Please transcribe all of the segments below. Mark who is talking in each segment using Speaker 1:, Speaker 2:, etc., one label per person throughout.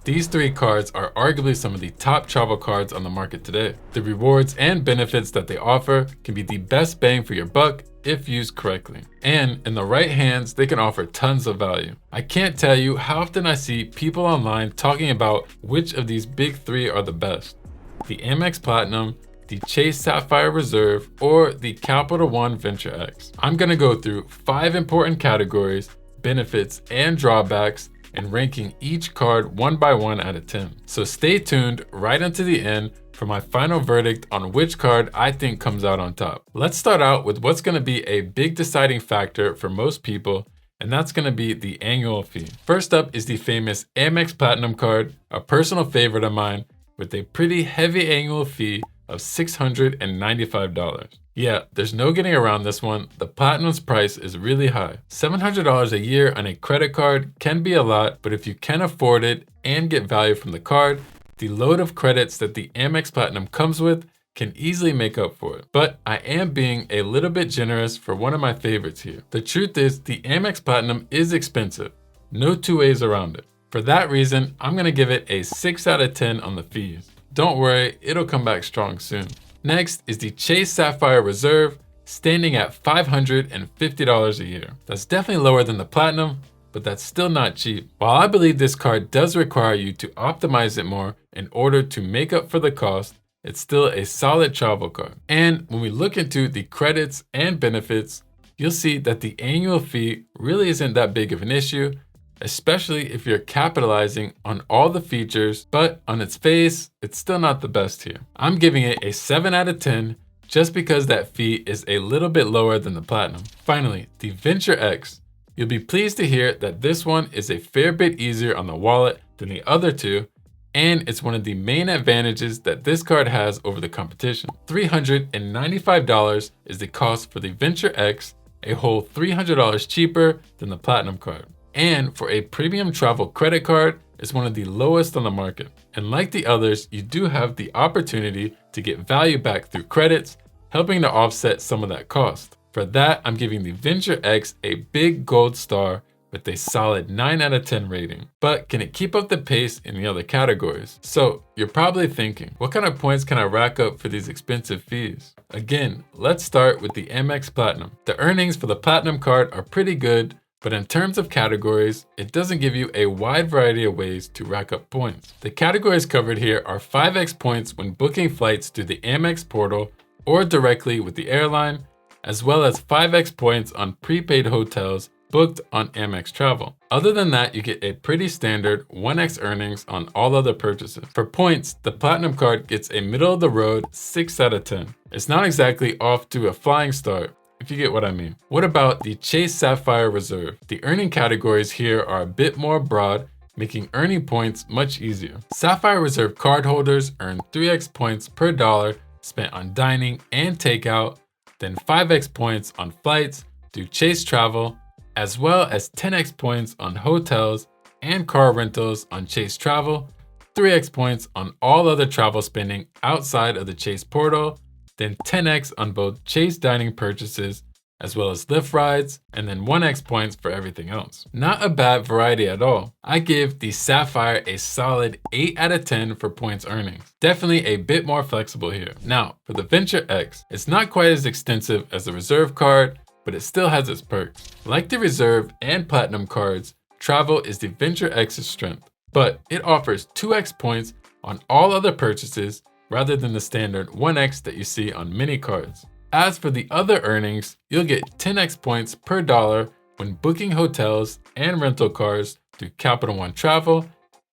Speaker 1: These three cards are arguably some of the top travel cards on the market today. The rewards and benefits that they offer can be the best bang for your buck if used correctly. And in the right hands, they can offer tons of value. I can't tell you how often I see people online talking about which of these big three are the best. The Amex Platinum, the Chase Sapphire Reserve, or the Capital One Venture X. I'm gonna go through 5 important categories, benefits, and drawbacks, and ranking each card one by one out of 10. So stay tuned right until the end for my final verdict on which card I think comes out on top. Let's start out with what's gonna be a big deciding factor for most people, and that's gonna be the annual fee. First up is the famous Amex Platinum card, a personal favorite of mine, with a pretty heavy annual fee of $695. Yeah, there's no getting around this one. The Platinum's price is really high. $700 a year on a credit card can be a lot, but if you can afford it and get value from the card, the load of credits that the Amex Platinum comes with can easily make up for it. But I am being a little bit generous for one of my favorites here. The truth is, the Amex Platinum is expensive. No two ways around it. For that reason, I'm gonna give it a 6 out of 10 on the fees. Don't worry, it'll come back strong soon. Next is the Chase Sapphire Reserve, standing at $550 a year. That's definitely lower than the Platinum, but that's still not cheap. While I believe this card does require you to optimize it more in order to make up for the cost, it's still a solid travel card. And when we look into the credits and benefits, you'll see that the annual fee really isn't that big of an issue, especially if you're capitalizing on all the features, but on its face, it's still not the best here. I'm giving it a 7 out of 10 just because that fee is a little bit lower than the Platinum. Finally, the Venture X. You'll be pleased to hear that this one is a fair bit easier on the wallet than the other two, and it's one of the main advantages that this card has over the competition. $395 is the cost for the Venture X, a whole $300 cheaper than the Platinum card. And for a premium travel credit card, it's one of the lowest on the market. And like the others, you do have the opportunity to get value back through credits, helping to offset some of that cost. For that, I'm giving the Venture X a big gold star with a solid 9 out of 10 rating. But can it keep up the pace in the other categories? So you're probably thinking, what kind of points can I rack up for these expensive fees? Again, let's start with the Amex Platinum. The earnings for the Platinum card are pretty good, but in terms of categories, it doesn't give you a wide variety of ways to rack up points. The categories covered here are 5x points when booking flights through the Amex portal or directly with the airline, as well as 5x points on prepaid hotels booked on Amex Travel. Other than that, you get a pretty standard 1x earnings on all other purchases. For points, the Platinum card gets a middle of the road 6 out of 10. It's not exactly off to a flying start, if you get what I mean. What about the Chase Sapphire Reserve? The earning categories here are a bit more broad, making earning points much easier. Sapphire Reserve cardholders earn 3x points per dollar spent on dining and takeout, then 5x points on flights through Chase Travel, as well as 10x points on hotels and car rentals on Chase Travel, 3x points on all other travel spending outside of the Chase portal, then 10x on both Chase dining purchases, as well as Lyft rides, and then 1x points for everything else. Not a bad variety at all. I give the Sapphire a solid 8 out of 10 for points earnings. Definitely a bit more flexible here. Now, for the Venture X, it's not quite as extensive as the Reserve card, but it still has its perks. Like the Reserve and Platinum cards, travel is the Venture X's strength, but it offers 2x points on all other purchases rather than the standard 1x that you see on many cards. As for the other earnings, you'll get 10x points per dollar when booking hotels and rental cars through Capital One Travel,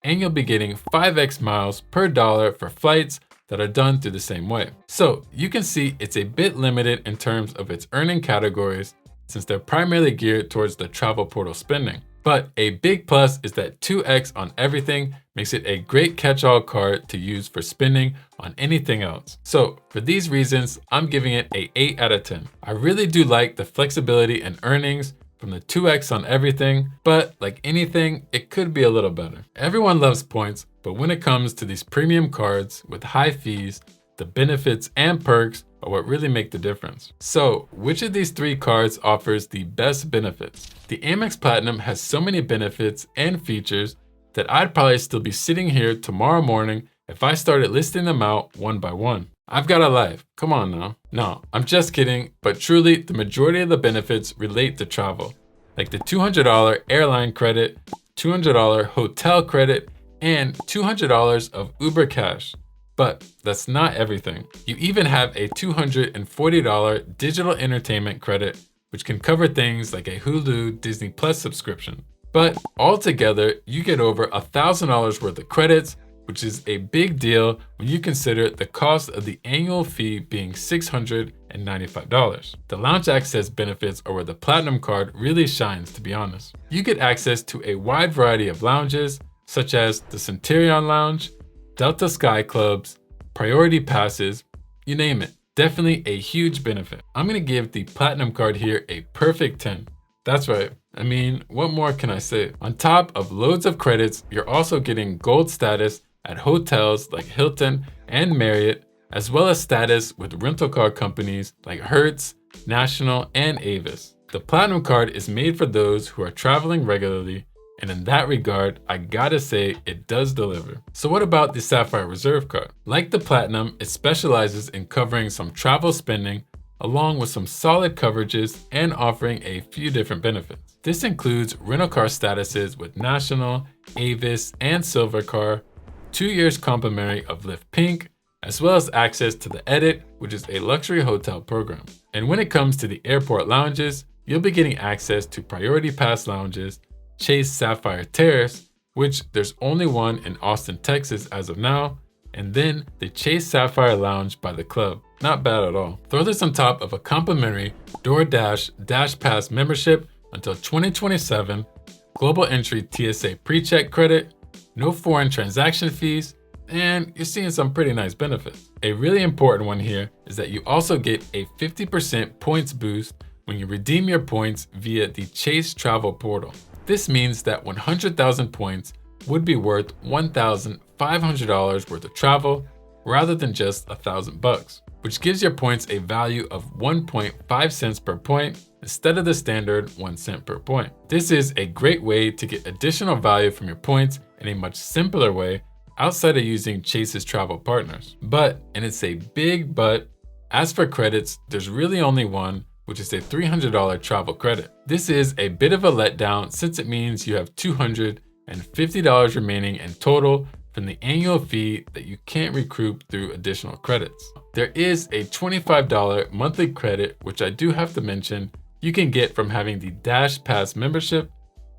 Speaker 1: and you'll be getting 5x miles per dollar for flights that are done through the same way. So you can see it's a bit limited in terms of its earning categories since they're primarily geared towards the travel portal spending. But a big plus is that 2x on everything makes it a great catch-all card to use for spending on anything else. So for these reasons, I'm giving it a 8 out of 10. I really do like the flexibility and earnings from the 2x on everything, but like anything, it could be a little better. Everyone loves points, but when it comes to these premium cards with high fees, the benefits and perks are what really make the difference. So which of these 3 cards offers the best benefits? The Amex Platinum has so many benefits and features that I'd probably still be sitting here tomorrow morning if I started listing them out one by one. I've got a life. Come on now. No, I'm just kidding, but truly, the majority of the benefits relate to travel, like the $200 airline credit, $200 hotel credit, and $200 of Uber Cash. But that's not everything. You even have a $240 digital entertainment credit, which can cover things like a Hulu Disney Plus subscription. But altogether, you get over $1,000 worth of credits, which is a big deal when you consider the cost of the annual fee being $695. The lounge access benefits are where the Platinum card really shines, to be honest. You get access to a wide variety of lounges, such as the Centurion Lounge, Delta Sky Clubs, Priority Passes, you name it. Definitely a huge benefit. I'm gonna give the Platinum card here a perfect 10. That's right. I mean, what more can I say? On top of loads of credits, you're also getting gold status at hotels like Hilton and Marriott, as well as status with rental car companies like Hertz, National, and Avis. The Platinum card is made for those who are traveling regularly, and in that regard, I gotta say it does deliver. So what about the Sapphire Reserve card? Like the Platinum, it specializes in covering some travel spending along with some solid coverages and offering a few different benefits. This includes rental car statuses with National, Avis, and Silvercar, 2 years complimentary of Lyft Pink, as well as access to the Edit, which is a luxury hotel program. And when it comes to the airport lounges, you'll be getting access to Priority Pass lounges, Chase Sapphire Terrace, which there's only one in Austin, Texas as of now, and then the Chase Sapphire Lounge by the club. Not bad at all. Throw this on top of a complimentary DoorDash Dash Pass membership until 2027, global entry TSA pre-check credit, no foreign transaction fees, and you're seeing some pretty nice benefits. A really important one here is that you also get a 50% points boost when you redeem your points via the Chase Travel Portal. This means that 100,000 points would be worth $1,500 worth of travel rather than just $1,000, which gives your points a value of 1.5 cents per point instead of the standard 1 cent per point. This is a great way to get additional value from your points in a much simpler way outside of using Chase's travel partners. But, and it's a big but, as for credits, there's really only one, which is a $300 travel credit. This is a bit of a letdown since it means you have $250 remaining in total from the annual fee that you can't recoup through additional credits. There is a $25 monthly credit, which I do have to mention, you can get from having the Dash Pass membership,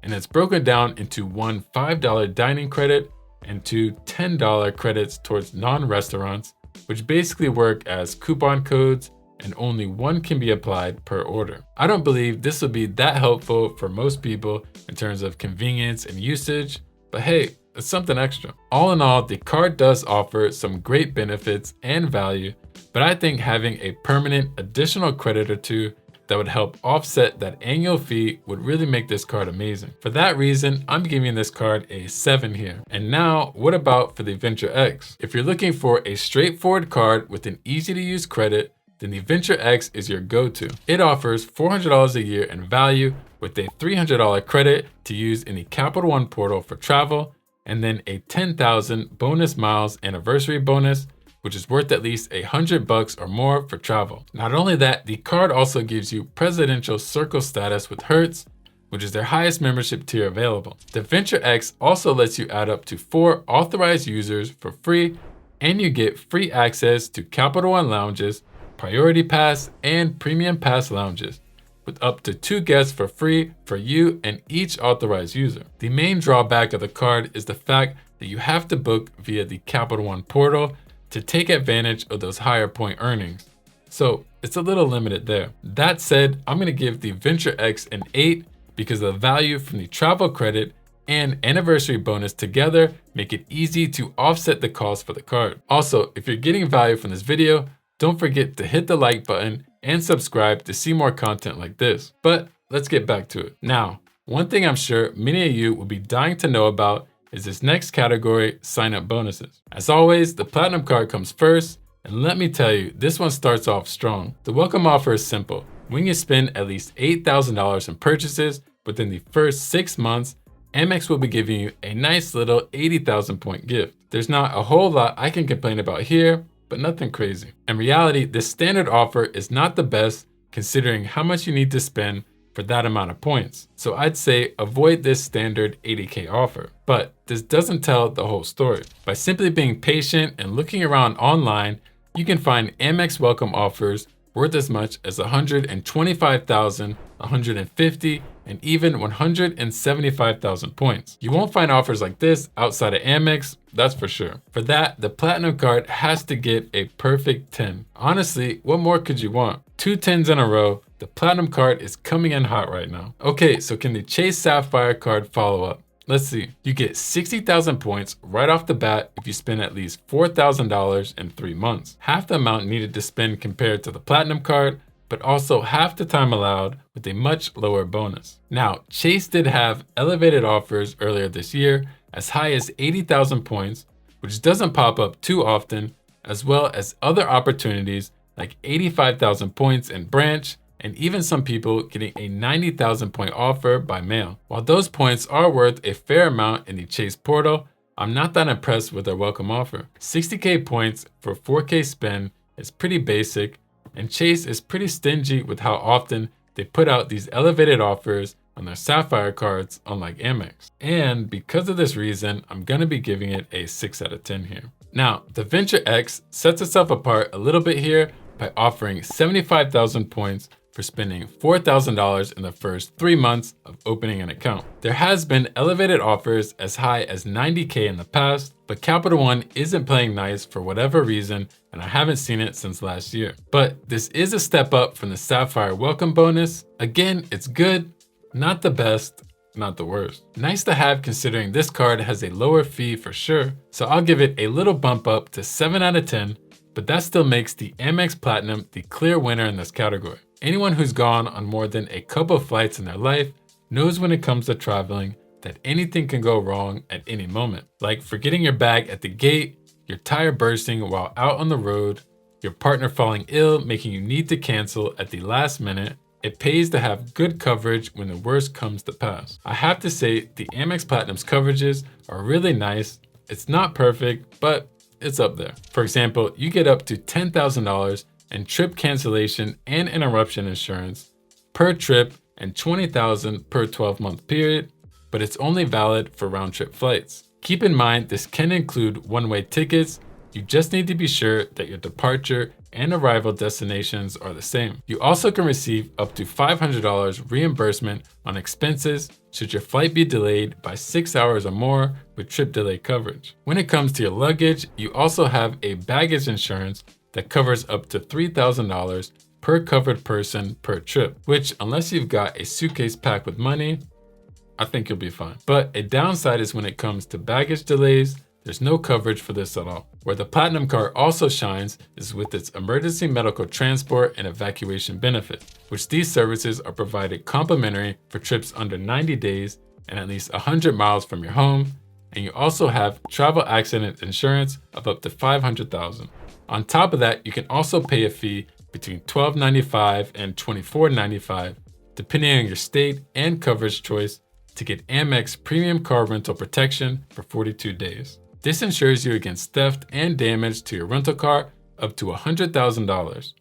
Speaker 1: and it's broken down into one $5 dining credit and two $10 credits towards non-restaurants, which basically work as coupon codes, and only one can be applied per order. I don't believe this will be that helpful for most people in terms of convenience and usage, but hey, it's something extra. All in all, the card does offer some great benefits and value, but I think having a permanent additional credit or two that would help offset that annual fee would really make this card amazing. For that reason, I'm giving this card a 7 here. And now, what about for the Venture X? If you're looking for a straightforward card with an easy to use credit, then the Venture X is your go-to. It offers $400 a year in value with a $300 credit to use in the Capital One portal for travel, and then a 10,000 bonus miles anniversary bonus, which is worth at least $100 or more for travel. Not only that, the card also gives you Presidential Circle status with Hertz, which is their highest membership tier available. The Venture X also lets you add up to 4 authorized users for free, and you get free access to Capital One lounges, Priority Pass, and Premium Pass lounges, with up to 2 guests for free for you and each authorized user. The main drawback of the card is the fact that you have to book via the Capital One portal to take advantage of those higher point earnings. So it's a little limited there. That said, I'm gonna give the Venture X an 8 because the value from the travel credit and anniversary bonus together make it easy to offset the cost for the card. Also, if you're getting value from this video, don't forget to hit the like button and subscribe to see more content like this. But let's get back to it. Now, one thing I'm sure many of you will be dying to know about is this next category, sign-up bonuses. As always, the Platinum card comes first, and let me tell you, this one starts off strong. The welcome offer is simple. When you spend at least $8,000 in purchases within the first 6 months Amex will be giving you a nice little 80,000 point gift. There's not a whole lot I can complain about here, but nothing crazy. In reality, this standard offer is not the best considering how much you need to spend for that amount of points. So I'd say avoid this standard 80K offer. But this doesn't tell the whole story. By simply being patient and looking around online, you can find Amex welcome offers worth as much as 125,000, 150, and even 175,000 points. You won't find offers like this outside of Amex, that's for sure. For that, the Platinum card has to get a perfect 10. Honestly, what more could you want? 2 10s in a row, the Platinum card is coming in hot right now. Okay, so can the Chase Sapphire card follow up? Let's see. You get 60,000 points right off the bat if you spend at least $4,000 in 3 months. Half the amount needed to spend compared to the Platinum card, but also half the time allowed with a much lower bonus. Now, Chase did have elevated offers earlier this year as high as 80,000 points, which doesn't pop up too often, as well as other opportunities like 85,000 points in branch, and even some people getting a 90,000 point offer by mail. While those points are worth a fair amount in the Chase portal, I'm not that impressed with their welcome offer. 60K points for 4K spend is pretty basic, and Chase is pretty stingy with how often they put out these elevated offers on their Sapphire cards, unlike Amex. And because of this reason, I'm gonna be giving it a 6 out of 10 here. Now, the Venture X sets itself apart a little bit here by offering 75,000 points for spending $4,000 in the first 3 months of opening an account. There has been elevated offers as high as 90K in the past, but Capital One isn't playing nice for whatever reason, and I haven't seen it since last year. But this is a step up from the Sapphire welcome bonus. Again, it's good, not the best, not the worst. Nice to have considering this card has a lower fee for sure, so I'll give it a little bump up to 7 out of 10, but that still makes the Amex Platinum the clear winner in this category. Anyone who's gone on more than a couple flights in their life knows when it comes to traveling that anything can go wrong at any moment. Like forgetting your bag at the gate, your tire bursting while out on the road, your partner falling ill making you need to cancel at the last minute. It pays to have good coverage when the worst comes to pass. I have to say the Amex Platinum's coverages are really nice. It's not perfect, but it's up there. For example, you get up to $10,000 in trip cancellation and interruption insurance per trip and $20,000 per 12-month period, but it's only valid for round-trip flights. Keep in mind this can include one-way tickets. You just need to be sure that your departure and arrival destinations are the same. You also can receive up to $500 reimbursement on expenses should your flight be delayed by 6 hours or more with trip delay coverage. When it comes to your luggage, you also have a baggage insurance that covers up to $3,000 per covered person per trip, which unless you've got a suitcase packed with money, I think you'll be fine. But a downside is when it comes to baggage delays, there's no coverage for this at all. Where the Platinum card also shines is with its emergency medical transport and evacuation benefit, which these services are provided complimentary for trips under 90 days and at least 100 miles from your home. And you also have travel accident insurance of up to $500,000. On top of that, you can also pay a fee between $12.95 and $24.95, depending on your state and coverage choice, to get Amex premium car rental protection for 42 days. This insures you against theft and damage to your rental car up to $100,000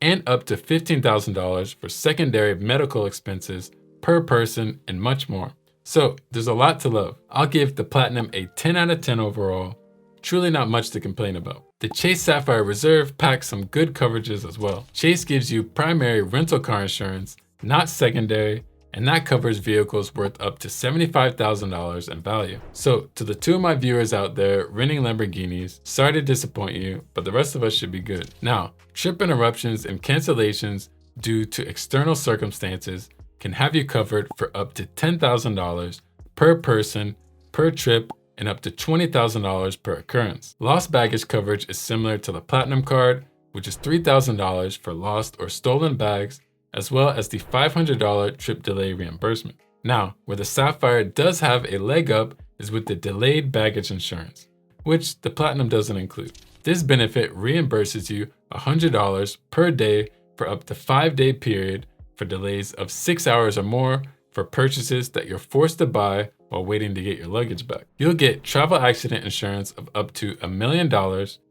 Speaker 1: and up to $15,000 for secondary medical expenses per person and much more. So there's a lot to love. I'll give the Platinum a 10 out of 10 overall. Truly not much to complain about. The Chase Sapphire Reserve packs some good coverages as well. Chase gives you primary rental car insurance, not secondary, and that covers vehicles worth up to $75,000 in value. So to the 2 of my viewers out there renting Lamborghinis, sorry to disappoint you, but the rest of us should be good. Now, trip interruptions and cancellations due to external circumstances can have you covered for up to $10,000 per person per trip and up to $20,000 per occurrence. Lost baggage coverage is similar to the Platinum card, which is $3,000 for lost or stolen bags, as well as the $500 trip delay reimbursement. Now, where the Sapphire does have a leg up is with the delayed baggage insurance, which the Platinum doesn't include. This benefit reimburses you $100 per day for up to 5-day period for delays of 6 hours or more for purchases that you're forced to buy while waiting to get your luggage back. You'll get travel accident insurance of up to $1 million,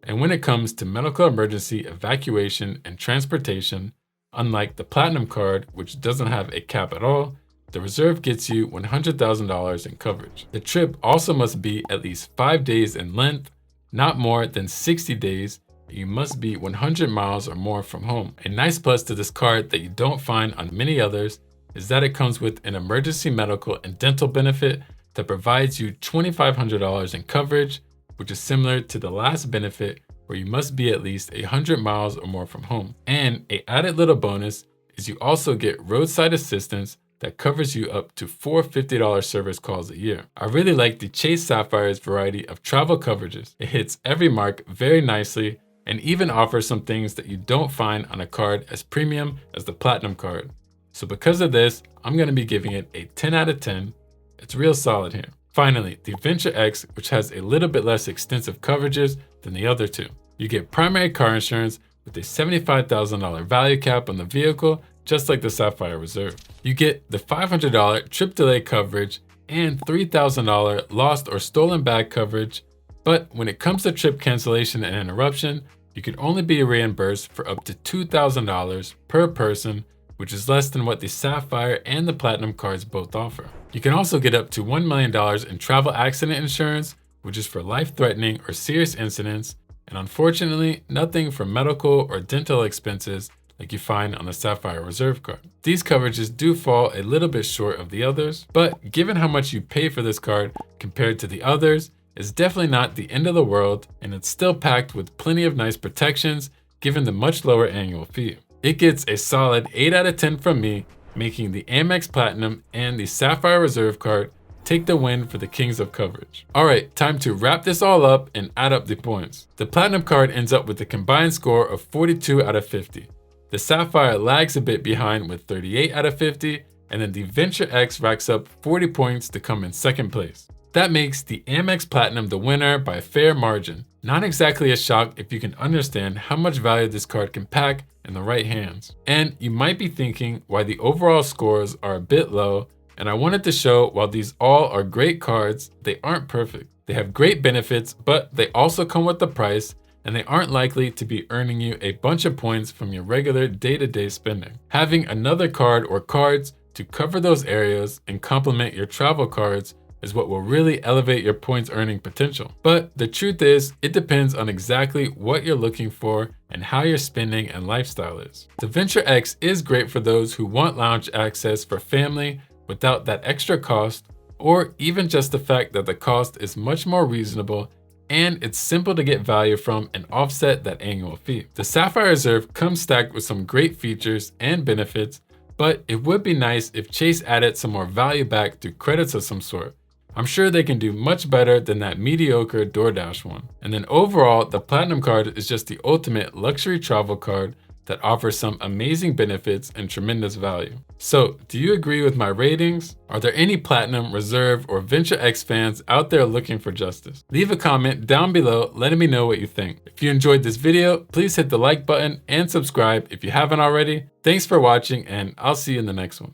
Speaker 1: and when it comes to medical emergency evacuation and transportation, unlike the Platinum card, which doesn't have a cap at all, the Reserve gets you $100,000 in coverage. The trip also must be at least 5 days in length, not more than 60 days, and you must be 100 miles or more from home. A nice plus to this card that you don't find on many others is that it comes with an emergency medical and dental benefit that provides you $2,500 in coverage, which is similar to the last benefit where you must be at least 100 miles or more from home. And an added little bonus is you also get roadside assistance that covers you up to 4 $50 service calls a year. I really like the Chase Sapphire's variety of travel coverages. It hits every mark very nicely and even offers some things that you don't find on a card as premium as the Platinum card. So because of this, I'm going to be giving it a 10 out of 10. It's real solid here. Finally, the Venture X, which has a little bit less extensive coverages than the other two. You get primary car insurance with a $75,000 value cap on the vehicle, just like the Sapphire Reserve. You get the $500 trip delay coverage and $3,000 lost or stolen bag coverage, but when it comes to trip cancellation and interruption, you can only be reimbursed for up to $2,000 per person, which is less than what the Sapphire and the Platinum cards both offer. You can also get up to $1 million in travel accident insurance, which is for life-threatening or serious incidents, and unfortunately, nothing for medical or dental expenses like you find on the Sapphire Reserve card. These coverages do fall a little bit short of the others, but given how much you pay for this card compared to the others, it's definitely not the end of the world, and it's still packed with plenty of nice protections given the much lower annual fee. It gets a solid 8 out of 10 from me, making the Amex Platinum and the Sapphire Reserve card take the win for the kings of coverage. All right, time to wrap this all up and add up the points. The Platinum card ends up with a combined score of 42 out of 50. The Sapphire lags a bit behind with 38 out of 50, and then the Venture X racks up 40 points to come in second place. That makes the Amex Platinum the winner by a fair margin. Not exactly a shock if you can understand how much value this card can pack in the right hands. And you might be thinking why the overall scores are a bit low, and I wanted to show while these all are great cards, they aren't perfect. They have great benefits, but they also come with a price, and they aren't likely to be earning you a bunch of points from your regular day-to-day spending. Having another card or cards to cover those areas and complement your travel cards is what will really elevate your points earning potential. But the truth is, it depends on exactly what you're looking for and how your spending and lifestyle is. The Venture X is great for those who want lounge access for family without that extra cost, or even just the fact that the cost is much more reasonable and it's simple to get value from and offset that annual fee. The Sapphire Reserve comes stacked with some great features and benefits, but it would be nice if Chase added some more value back through credits of some sort. I'm sure they can do much better than that mediocre DoorDash one. And then overall, the Platinum card is just the ultimate luxury travel card that offers some amazing benefits and tremendous value. So, do you agree with my ratings? Are there any Platinum, Reserve, or Venture X fans out there looking for justice? Leave a comment down below letting me know what you think. If you enjoyed this video, please hit the like button and subscribe if you haven't already. Thanks for watching, and I'll see you in the next one.